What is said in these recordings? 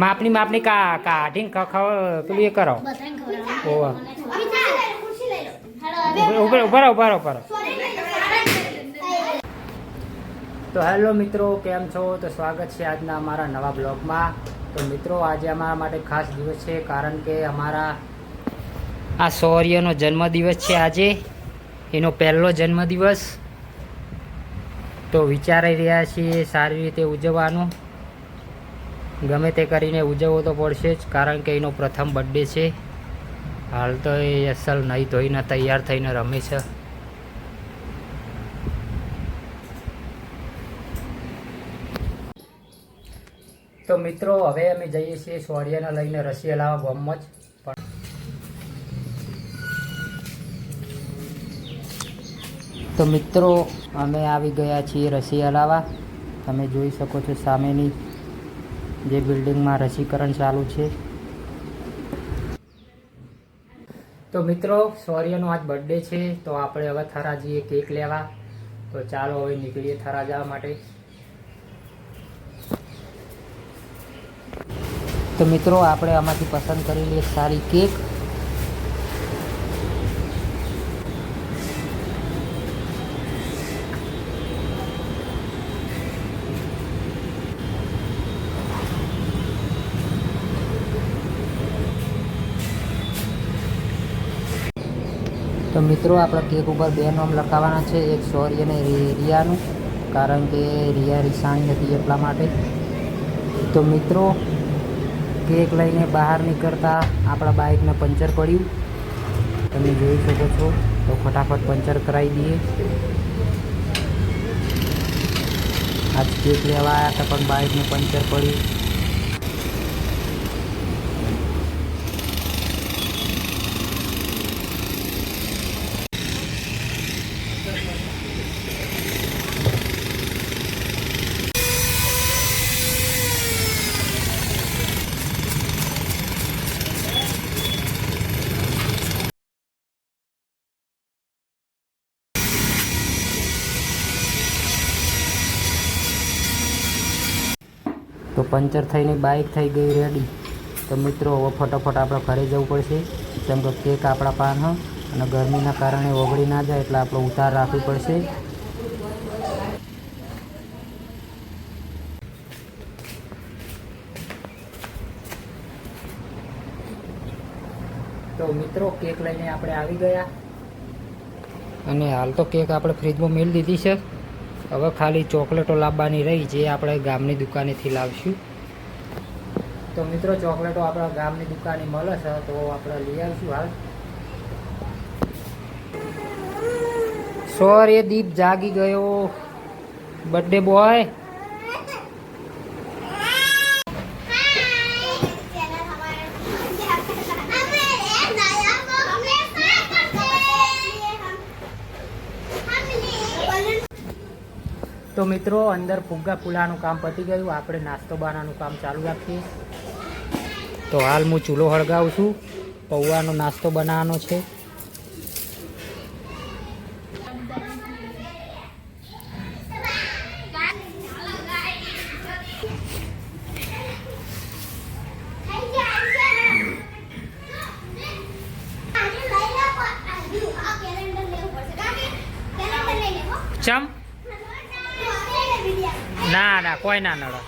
માપની માપની કાઢીને પેલું એ કરો. ઉભા. તો હેલો મિત્રો, કેમ છો? તો સ્વાગત છે આજના અમારા નવા બ્લોગમાં. તો મિત્રો, આજે અમારા માટે ખાસ દિવસ છે, કારણ કે અમારા આ શૌર્યનો જન્મદિવસ છે આજે, એનો પહેલો જન્મદિવસ. તો વિચારી રહ્યા છીએ સારી રીતે ઉજવવાનું. ગમે તે કરીને ઉજવવો તો પડશે જ, કારણ કે એનો પ્રથમ બર્થડે છે. હાલ તો એ અસલ નહીં ધોઈને તૈયાર થઈને રમે છે. તો મિત્રો, હવે અમે જઈએ છીએ શૌર્યને લઈને રસી લાવવા ગામમાં જ. તો મિત્રો, અમે આવી ગયા છીએ રસી લાવવા. તમે જોઈ શકો છો સામેની જે બિલ્ડિંગમાં રસીકરણ ચાલુ છે. તો મિત્રો, શૌર્યનો આજ બર્થડે છે, તો આપણે હવે થરા જઈએ કેક લેવા. તો ચાલો હવે નીકળીએ થરા જવા માટે. તો મિત્રો, આપણે આમાંથી પસંદ કરી લઈએ સારી કેક. તો મિત્રો, આપણા કેક ઉપર બે નામ લખાવવાના છે, એક શૌર્ય અને રિયાનું, કારણ કે રિયા રિસાણી હતી એટલા માટે. તો મિત્રો, કેક લઈને બહાર નીકળતા આપણા બાઇકને પંચર પડ્યું, તમે જોઈ શકો છો. તો ફટાફટ પંચર કરાવી દઈએ. આજ કેક લેવા આવ્યા હતા પણ બાઇકને પંચર પડ્યું. તો પંચર થઈને બાઇક થઈ ગઈ રેડી. તો મિત્રો, હવે ફટાફટ આપણે ઘરે જવું પડશે, કેમ કે કેક આપણા પાન અને ગરમીના કારણે ઓગળી ના જાય, એટલે આપણે ઉતાર રાખવી પડશે. તો મિત્રો, કેક લઈને આપણે આવી ગયા, અને હાલ તો કેક આપણે ફ્રીજમાં મેળ દીધી છે. હવે ખાલી ચોકલેટો લાવવાની રહી, જે આપણે ગામની દુકાનેથી લાવશું. તો મિત્રો, ચોકલેટો આપણા ગામની દુકાને મળે છે, તો આપણે લઈ આવીશું હાલ. શૌર્ય દીપ જાગી ગયો, બર્થડે બોય. તો મિત્રો, અંદર ફુગ્ગા ફૂલાનું કામ પતી ગયું, આપણે નાસ્તો બનાવવાનું કામ ચાલુ રાખીએ. તો હાલ હું ચૂલો હળગાવું છું, પૌવાનો નાસ્તો બનાવવાનો છે. ચમ ના કોઈ ના નડે.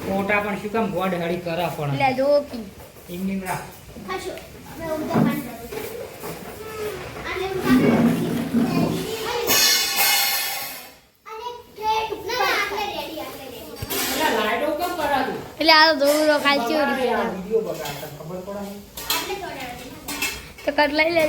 મોટા પણ શું કામ ગોડ હળી કરા પણ એમની રાખ. એટલે આ તો દોરો ખાઈ તો કટ લઈ લે.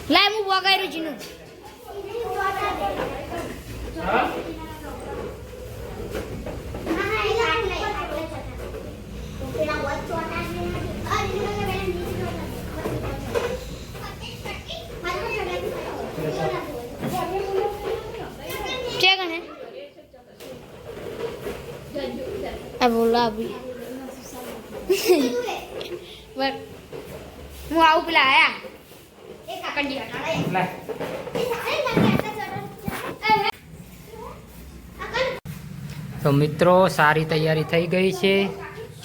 લાય હું વગાડ્યું જીનું છે આ બોલો આપી બસ હું આવું પેલા આયા એક કાકડી હટાડે તો મિત્રો સારી તૈયારી થઈ ગઈ છે.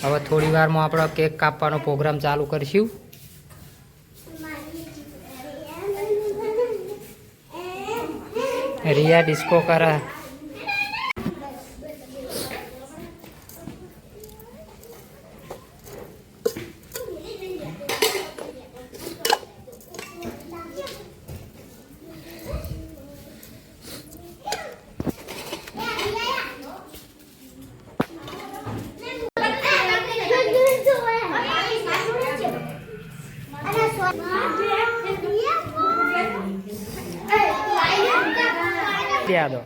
હવે થોડી વારમાં આપણો કેક કાપવાનો પ્રોગ્રામ ચાલુ કરશું. રિયા ડિસ્કો કરે. દો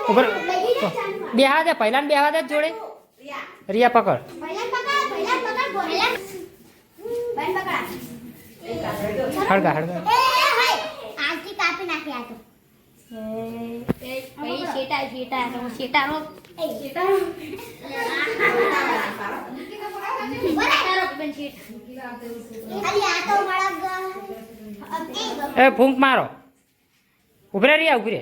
ઉપર બેહા દે પહેલા બેહવા દે જોડે. રિયા પકડ. હળગા હળગા આજી કાપી નાખી આ તો ભાઈ શેટારો એ ફૂંક મારો. ઉભરે રિયા ઉભરે.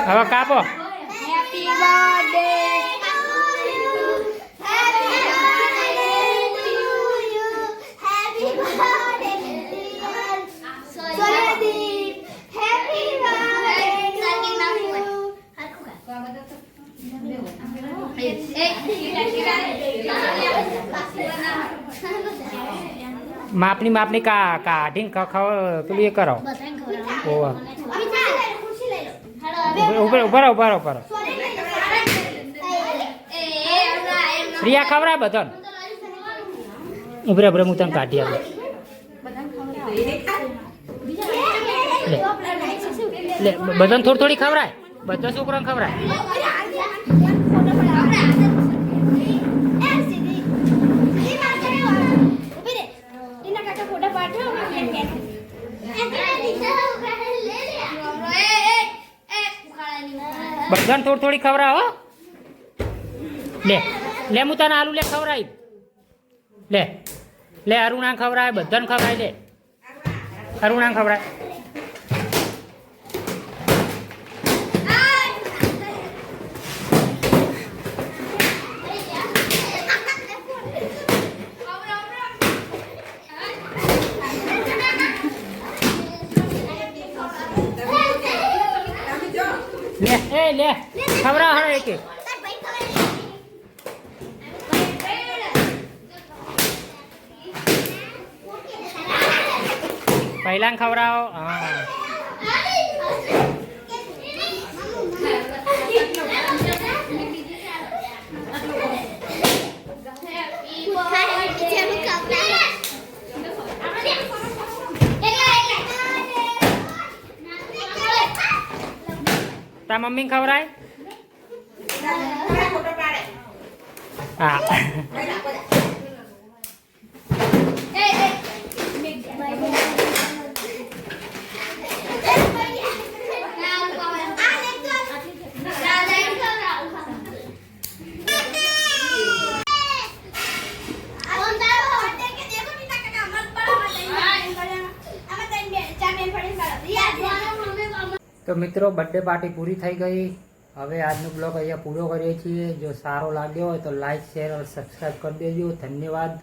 હવે કાપો. હેપી બર્થડે માપની માપની કાઢીને પેલું એ કરો. ઓવા ઉભા ઉભા રિયા ખવડાય બધાને. ઉભરે ઉભરે હું તને કાઢી આપું. લે બધાને થોડી થોડી ખવડાય. બધા છોકરાને ખવડાય. બધાને થોડી થોડી ખવડાવો. લે લે હું તને આલુ લે ખવડાવી. લે લે અરુણા ખવડાય. બધાને ખવડાય. લે અરુણા ખવડાય. લે એ લે ખવડાવ હળો એક એક. પહેલા ખવડાવો. હા તા મમ્મી ખવડાય. હા તો મિત્રો બર્થડે પાર્ટી પૂરી થઈ ગઈ. હવે આજનો બ્લોગ અહીંયા પૂરો કરીએ છીએ. જો સારો લાગ્યો હોય તો લાઈક શેર અને સબસ્ક્રાઈબ કરી દેજો. ધન્યવાદ.